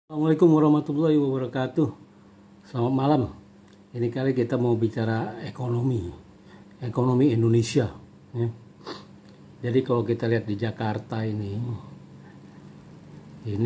Assalamualaikum warahmatullahi wabarakatuh. Selamat malam. Ini kali kita mau bicara ekonomi Indonesia. Ya. Jadi kalau kita lihat di Jakarta ini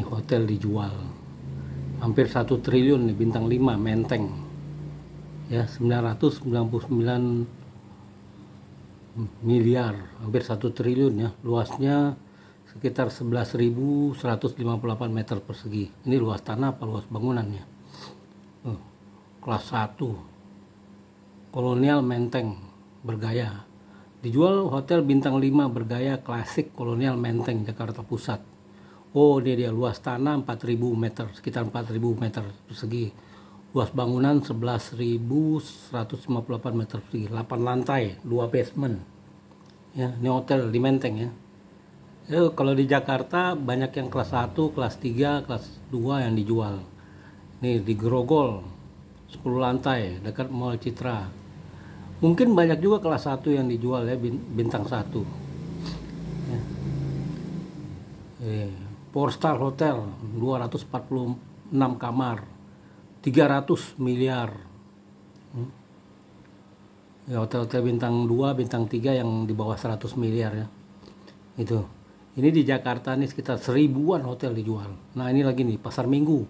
hotel dijual hampir 1 triliun nih, bintang 5 Menteng. Ya, 999 miliar, hampir 1 triliun ya. Luasnya sekitar 11.158 meter persegi. Ini luas tanah apa luas bangunannya? Kelas 1 kolonial Menteng bergaya. Dijual hotel bintang 5 bergaya klasik kolonial Menteng Jakarta Pusat. Oh, dia luas tanah 4.000 meter, sekitar 4.000 meter persegi. Luas bangunan 11.158 meter persegi, 8 lantai, 2 basement. Ya, ini hotel di Menteng ya. Kalau di Jakarta banyak yang kelas 1, kelas 3, kelas 2 yang dijual. Nih di Grogol 10 lantai dekat Mall Citra. Mungkin banyak juga kelas 1 yang dijual ya, bintang 1. Ya. Four Star Hotel 246 kamar 300 miliar. Ya, hotel-hotel bintang 2, bintang 3 yang di bawah 100 miliar ya. Itu. Ini di Jakarta nih sekitar 1000-an hotel dijual. Nah, ini lagi nih Pasar Minggu.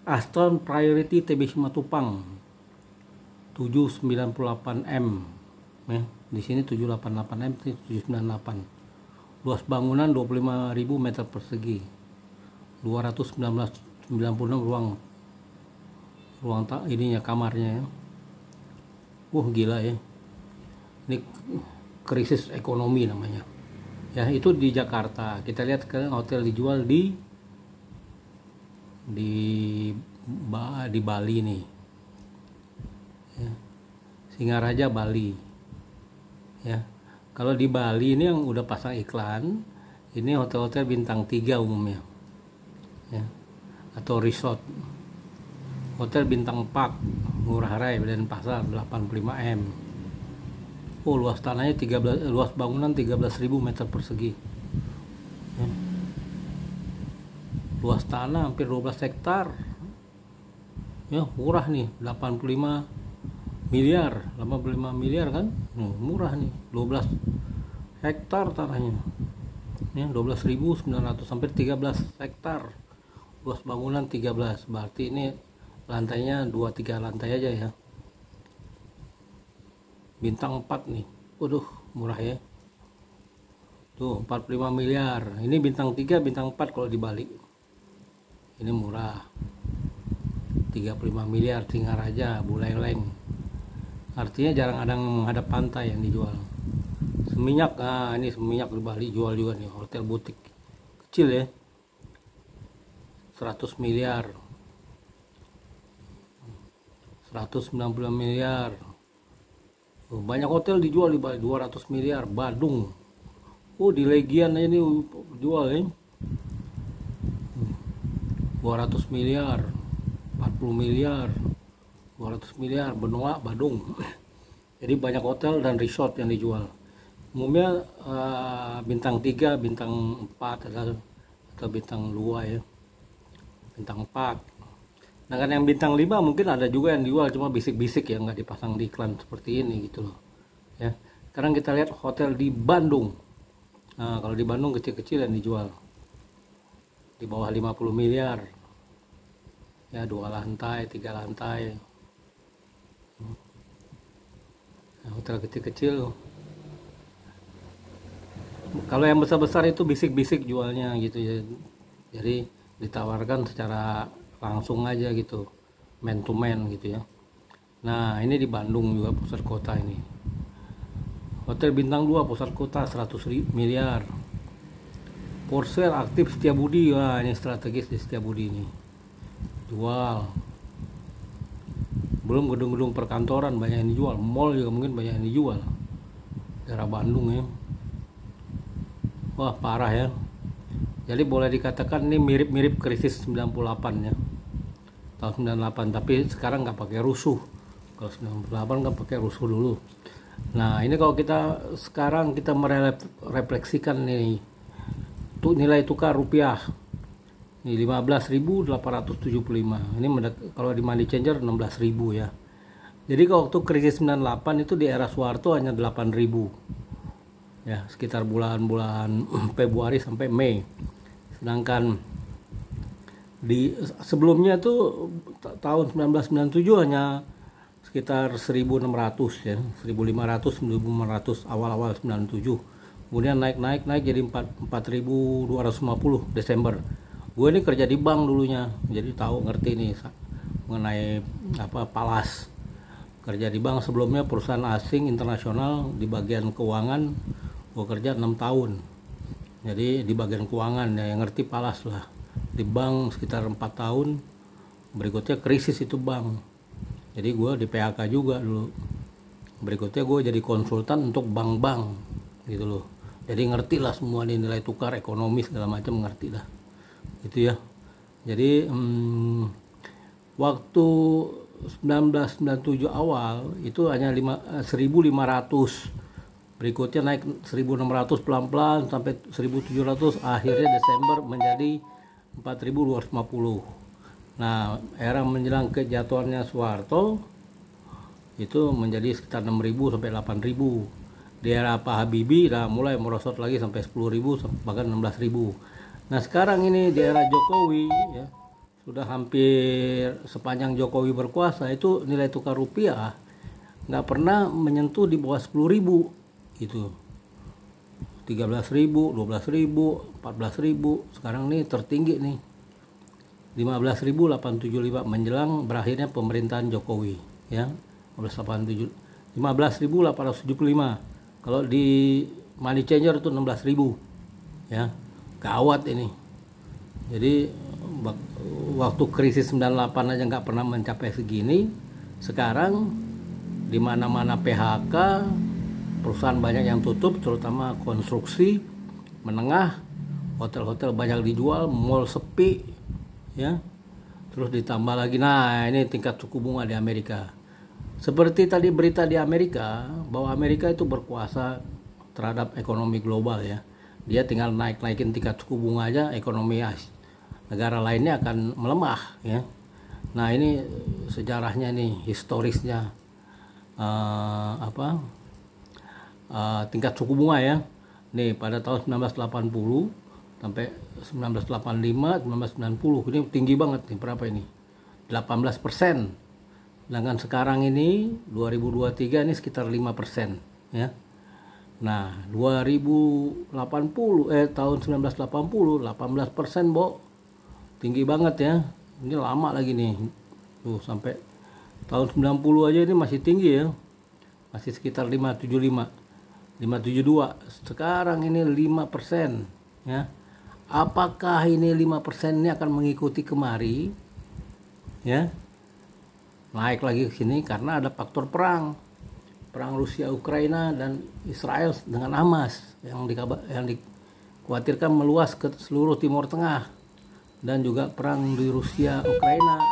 Aston Priority TB Simatupang 798M. Ya, di sini 788M, 798. Luas bangunan 25.000 meter persegi. 296 ruang ininya, kamarnya ya. Gila ya. Ini krisis ekonomi namanya. Ya, itu di Jakarta. Kita lihat sekarang hotel dijual di Bali nih. Ya. Singaraja Bali. Ya. Kalau di Bali ini yang udah pasang iklan, ini hotel-hotel bintang 3 umumnya. Ya. Atau resort. Hotel bintang 4, Ngurah Rai dan Pasar 85M. Oh, luas tanahnya luas bangunan 13.000 meter persegi. Ya. Luas tanah hampir 12 hektar. Ya, murah nih, 85 miliar kan? Murah nih, 12 hektar tanahnya. Ya, 12.900 hampir 13 hektar. Luas bangunan 13. Berarti ini lantainya 2-3 lantai aja ya. Bintang 4 nih. Waduh, murah ya. Tuh, 45 miliar. Ini bintang 3, bintang 4 kalau di Bali. Ini murah. 35 miliar Singaraja, Buleleng. Artinya jarang ada yang menghadap pantai yang dijual. Seminyak, ini Seminyak di Bali jual juga nih, hotel butik. Kecil ya. 100 miliar. 190 miliar. Banyak hotel dijual di Bali, 200 miliar. Badung, di Legian ini jual ya, 200 miliar, 40 miliar, 200 miliar. Benoa, Badung. Jadi banyak hotel dan resort yang dijual. Umumnya bintang 3, bintang 4 atau bintang 2 ya. Bintang 4. Nah, kan yang bintang 5 mungkin ada juga yang dijual, cuma bisik-bisik ya, nggak dipasang di iklan seperti ini gitu loh. Ya. Sekarang kita lihat hotel di Bandung. Nah, kalau di Bandung kecil-kecil yang dijual. Di bawah 50 miliar. Ya, 2 lantai, 3 lantai. Nah, hotel kecil-kecil. Kalau yang besar-besar itu bisik-bisik jualnya gitu ya. Jadi ditawarkan secara langsung aja gitu, man to man gitu ya. Nah, ini di Bandung juga pusat kota ini. Hotel bintang 2 pusat kota 100 miliar. Porsel aktif Setiabudi. Wah, ini strategis di Setiabudi ini. Jual. Belum gedung-gedung perkantoran banyak yang dijual. Mall juga mungkin banyak yang dijual. Daerah Bandung ya. Wah, parah ya. Jadi boleh dikatakan ini mirip-mirip krisis 98 ya. Tahun 98, tapi sekarang nggak pakai rusuh. Kalau 98 nggak pakai rusuh dulu. Nah, ini kalau kita sekarang kita merefleksikan nih nilai tukar rupiah Ini 15.875. Ini kalau di money changer 16.000 ya. Jadi waktu krisis 98 itu di era Soeharto hanya 8.000. Ya, sekitar bulan-bulan Februari sampai Mei. Sedangkan di sebelumnya tuh tahun 1997 hanya sekitar 1.600 ya, 1.500, 1.500 awal-awal 97. Kemudian naik jadi 4.250 Desember. Gue ini kerja di bank dulunya, jadi tahu ngerti nih mengenai apa Palas. Kerja di bank sebelumnya perusahaan asing internasional di bagian keuangan, gue kerja 6 tahun. Jadi di bagian keuangan ya, yang ngerti Palas lah. Di bank sekitar 4 tahun, berikutnya krisis itu bank. Jadi gue di PHK juga dulu. Berikutnya gue jadi konsultan untuk bank-bank gitu loh. Jadi ngerti lah semua nih, nilai tukar, ekonomi segala macam ngerti lah. Gitu ya. Jadi waktu 1997 awal itu hanya 1.500. Berikutnya naik 1.600 pelan-pelan sampai 1.700, akhirnya Desember menjadi 4.250. Nah, era menjelang kejatuhannya Soeharto itu menjadi sekitar 6.000 sampai 8.000. Di era Pak Habibie mulai merosot lagi sampai 10.000 bahkan 16.000. Nah, sekarang ini di era Jokowi ya, sudah hampir sepanjang Jokowi berkuasa itu nilai tukar rupiah nggak pernah menyentuh di bawah 10.000 gitu. 13.000, 12.000, 14.000. Sekarang nih tertinggi nih 15.875 menjelang berakhirnya pemerintahan Jokowi ya. 15.875. Kalau di money changer itu 16.000 ya. Gawat ini. Jadi waktu krisis 98 aja nggak pernah mencapai segini. Sekarang di mana-mana PHK, perusahaan banyak yang tutup, terutama konstruksi menengah, hotel-hotel banyak dijual, mall sepi ya. Terus ditambah lagi, nah ini tingkat suku bunga di Amerika. Seperti tadi berita di Amerika bahwa Amerika itu berkuasa terhadap ekonomi global ya. Dia tinggal naikin tingkat suku bunga aja, ekonomi negara lainnya akan melemah ya. Nah ini sejarahnya nih, historisnya tingkat suku bunga ya. Nih pada tahun 1980 sampai 1985, 1990 ini tinggi banget nih, berapa ini? 18%. Sedangkan sekarang ini 2023 ini sekitar 5% ya. Nah, tahun 1980 18%, Bo. Tinggi banget ya. Ini lama lagi nih. Tuh sampai tahun 90 aja ini masih tinggi ya. Masih sekitar 575. 572. Sekarang ini 5% ya. Apakah ini 5% ini akan mengikuti kemari? Ya. Naik lagi ke sini karena ada faktor perang Rusia Ukraina dan Israel dengan Hamas yang dikhawatirkan meluas ke seluruh Timur Tengah, dan juga perang di Rusia Ukraina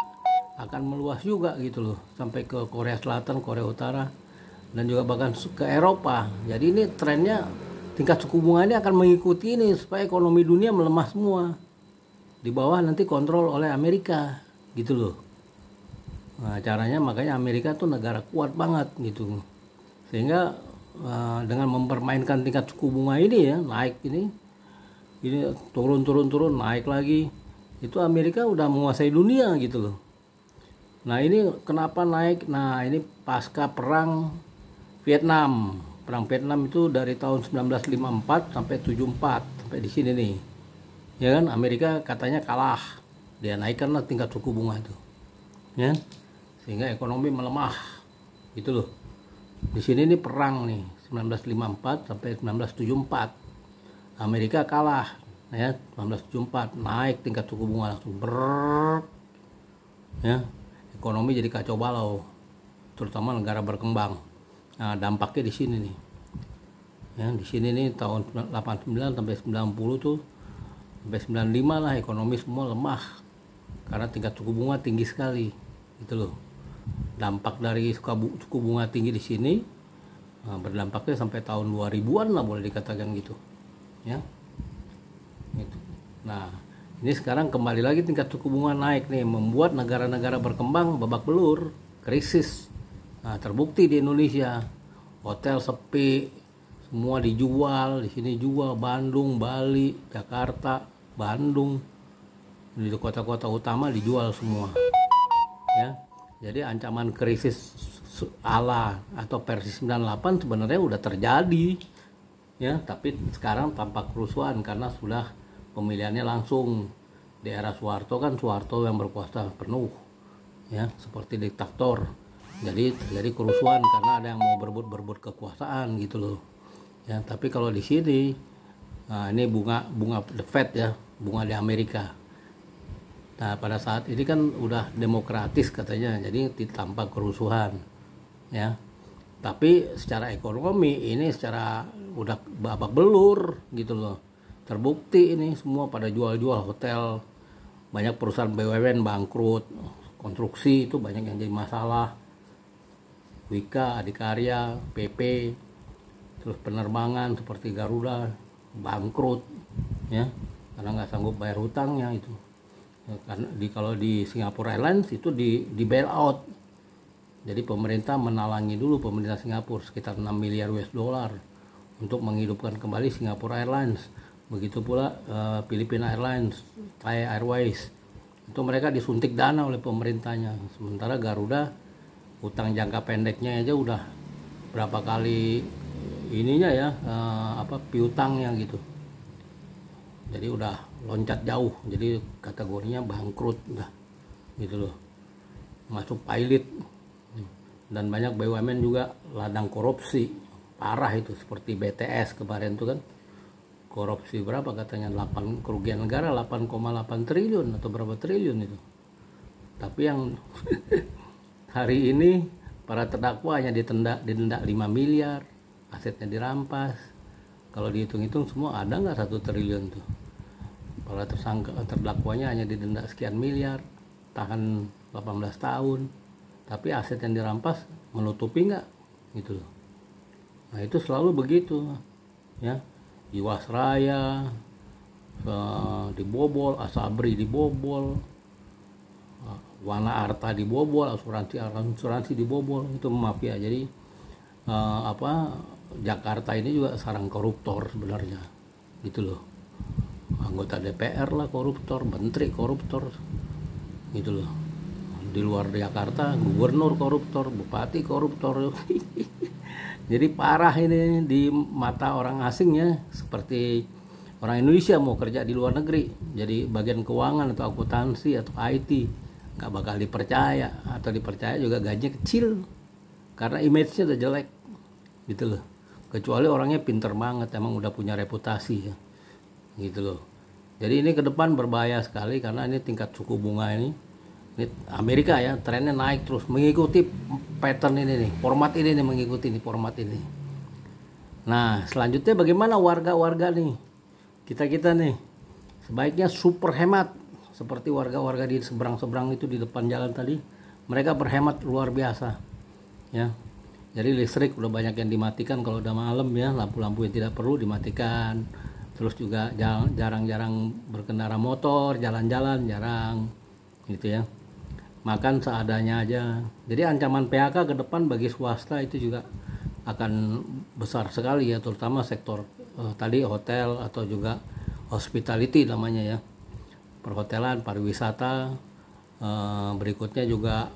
akan meluas juga gitu loh sampai ke Korea Selatan, Korea Utara, dan juga bahkan ke Eropa. Jadi ini trennya tingkat suku bunga ini akan mengikuti ini supaya ekonomi dunia melemah semua, di bawah nanti kontrol oleh Amerika gitu loh. Nah, caranya makanya Amerika tuh negara kuat banget gitu. Sehingga dengan mempermainkan tingkat suku bunga ini ya, naik ini turun naik lagi, itu Amerika udah menguasai dunia gitu loh. Nah ini kenapa naik? Nah ini pasca perang Vietnam. Perang Vietnam itu dari tahun 1954 sampai 74 sampai di sini nih. Ya kan, Amerika katanya kalah. Dia naikkanlah tingkat suku bunga itu. Ya. Sehingga ekonomi melemah. Gitu loh. Di sini nih perang nih 1954 sampai 1974. Amerika kalah ya, 1974 naik tingkat suku bunga langsung ya. Ekonomi jadi kacau balau, terutama negara berkembang. Nah, dampaknya di sini nih. Ya, di sini nih tahun 89 sampai 90 tuh sampai 95 lah ekonomi semua lemah karena tingkat suku bunga tinggi sekali. Gitu loh. Dampak dari suku bunga tinggi di sini berdampaknya sampai tahun 2000-an lah boleh dikatakan gitu. Ya. Gitu. Nah, Ini sekarang kembali lagi tingkat suku bunga naik nih, membuat negara-negara berkembang babak belur, krisis. Nah, terbukti di Indonesia, hotel sepi, semua dijual, di sini jual, Bandung, Bali, Jakarta, Bandung, di kota-kota utama dijual semua. Ya, jadi ancaman krisis ala atau versi 98 sebenarnya udah terjadi, ya, tapi sekarang tampak kerusuhan karena sudah pemilihannya langsung. Di era Soeharto kan Soeharto yang berkuasa penuh, ya, seperti diktator. Jadi terjadi kerusuhan karena ada yang mau berebut kekuasaan gitu loh. Ya, tapi kalau di sini, nah ini bunga The Fed ya, bunga di Amerika. Nah, pada saat ini kan udah demokratis katanya, jadi tampak kerusuhan, ya. Tapi secara ekonomi ini secara udah babak belur gitu loh. Terbukti ini semua pada jual-jual hotel, banyak perusahaan BUMN bangkrut, konstruksi itu banyak yang jadi masalah, Wika, Adikarya, PP, terus penerbangan seperti Garuda bangkrut, ya, karena nggak sanggup bayar hutangnya itu. Ya, karena kalau di Singapore Airlines itu di bail out, jadi pemerintah menalangi dulu, pemerintah Singapura sekitar 6 miliar US dollar untuk menghidupkan kembali Singapore Airlines. Begitu pula Filipina Airlines, Thai Airways, itu mereka disuntik dana oleh pemerintahnya. Sementara Garuda utang jangka pendeknya aja udah berapa kali ininya ya, piutangnya gitu. Jadi udah loncat jauh, jadi kategorinya bangkrut udah gitu loh, masuk pilot. Dan banyak BUMN juga ladang korupsi parah itu, seperti BTS kemarin tuh kan korupsi berapa katanya, 8 kerugian negara 8,8 triliun atau berapa triliun itu. Tapi yang hari ini para terdakwa hanya didenda 5 miliar, asetnya dirampas. Kalau dihitung-hitung semua ada nggak 1 triliun tuh. Para terdakwanya hanya didenda sekian miliar, tahan 18 tahun. Tapi aset yang dirampas menutupi nggak gitu loh. Nah itu selalu begitu ya. Jiwasraya dibobol, Asabri dibobol, Wana Arta dibobol, asuransi dibobol, itu mafia. Jadi Jakarta ini juga sarang koruptor sebenarnya gitu loh. Anggota DPR lah koruptor, menteri koruptor gitu loh. Di luar Jakarta gubernur koruptor, bupati koruptor. Jadi parah ini di mata orang asing ya, seperti orang Indonesia mau kerja di luar negeri jadi bagian keuangan atau akuntansi atau IT, nggak bakal dipercaya, atau dipercaya juga gajinya kecil karena image-nya udah jelek gitu loh. Kecuali orangnya pinter banget, emang udah punya reputasi ya gitu loh. Jadi ini ke depan berbahaya sekali karena ini tingkat suku bunga ini Amerika ya, trennya naik terus mengikuti pattern ini nih, format ini nih, mengikuti nih format ini. Nah selanjutnya bagaimana warga-warga nih, kita nih sebaiknya super hemat seperti warga-warga di seberang-seberang itu di depan jalan tadi. Mereka berhemat luar biasa ya. Jadi listrik udah banyak yang dimatikan kalau udah malam ya, lampu-lampu yang tidak perlu dimatikan. Terus juga jarang-jarang berkendara motor, jalan-jalan jarang gitu ya. Makan seadanya aja. Jadi ancaman PHK ke depan bagi swasta itu juga akan besar sekali ya, terutama sektor tadi hotel atau juga hospitality namanya ya, perhotelan, pariwisata, berikutnya juga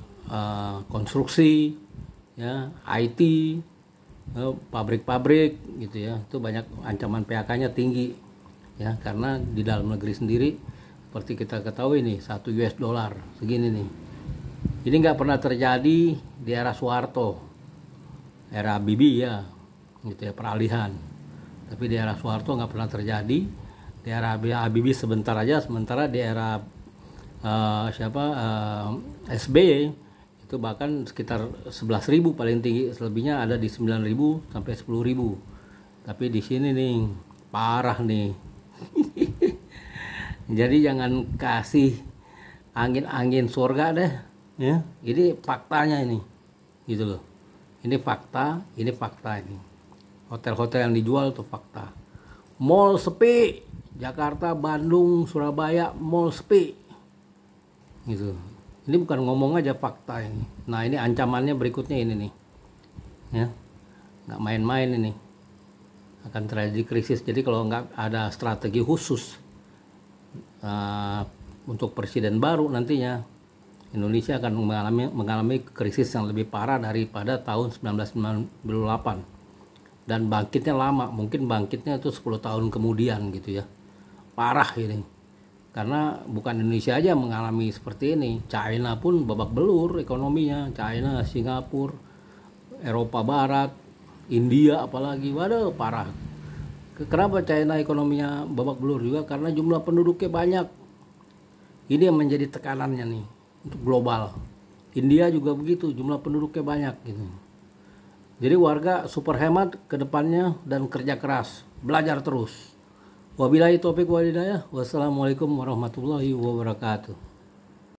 konstruksi ya, IT, pabrik-pabrik gitu ya. Itu banyak ancaman PHK-nya tinggi ya, karena di dalam negeri sendiri seperti kita ketahui nih, 1 US dollar segini nih. Ini nggak pernah terjadi di era Soeharto, era Habibie ya, gitu ya, peralihan. Tapi di era Soeharto nggak pernah terjadi. Di era Habibie sebentar aja, sementara di era SBY itu bahkan sekitar 11.000 paling tinggi, selebihnya ada di 9.000 sampai 10.000. Tapi di sini nih parah nih. Jadi jangan kasih angin-angin surga deh ya. Ini faktanya ini gitu loh. Ini fakta ini. Hotel-hotel yang dijual tuh fakta. Mall sepi, Jakarta, Bandung, Surabaya, mall sepi, gitu. Ini bukan ngomong aja, fakta ini. Nah ini ancamannya berikutnya ini nih, ya, nggak main-main ini, akan terjadi krisis. Jadi kalau nggak ada strategi khusus untuk presiden baru nantinya, Indonesia akan mengalami krisis yang lebih parah daripada tahun 1998. Dan bangkitnya lama, mungkin bangkitnya itu 10 tahun kemudian gitu ya. Parah ini. Karena bukan Indonesia aja yang mengalami seperti ini. China pun babak belur ekonominya. China, Singapura, Eropa Barat, India apalagi. Waduh, parah. Kenapa China ekonominya babak belur juga? Karena jumlah penduduknya banyak. Ini yang menjadi tekanannya nih untuk global. India juga begitu, jumlah penduduknya banyak gitu. Jadi warga super hemat ke depannya dan kerja keras, belajar terus. Wabillahi taufiq wal hidayah. Wassalamualaikum warahmatullahi wabarakatuh.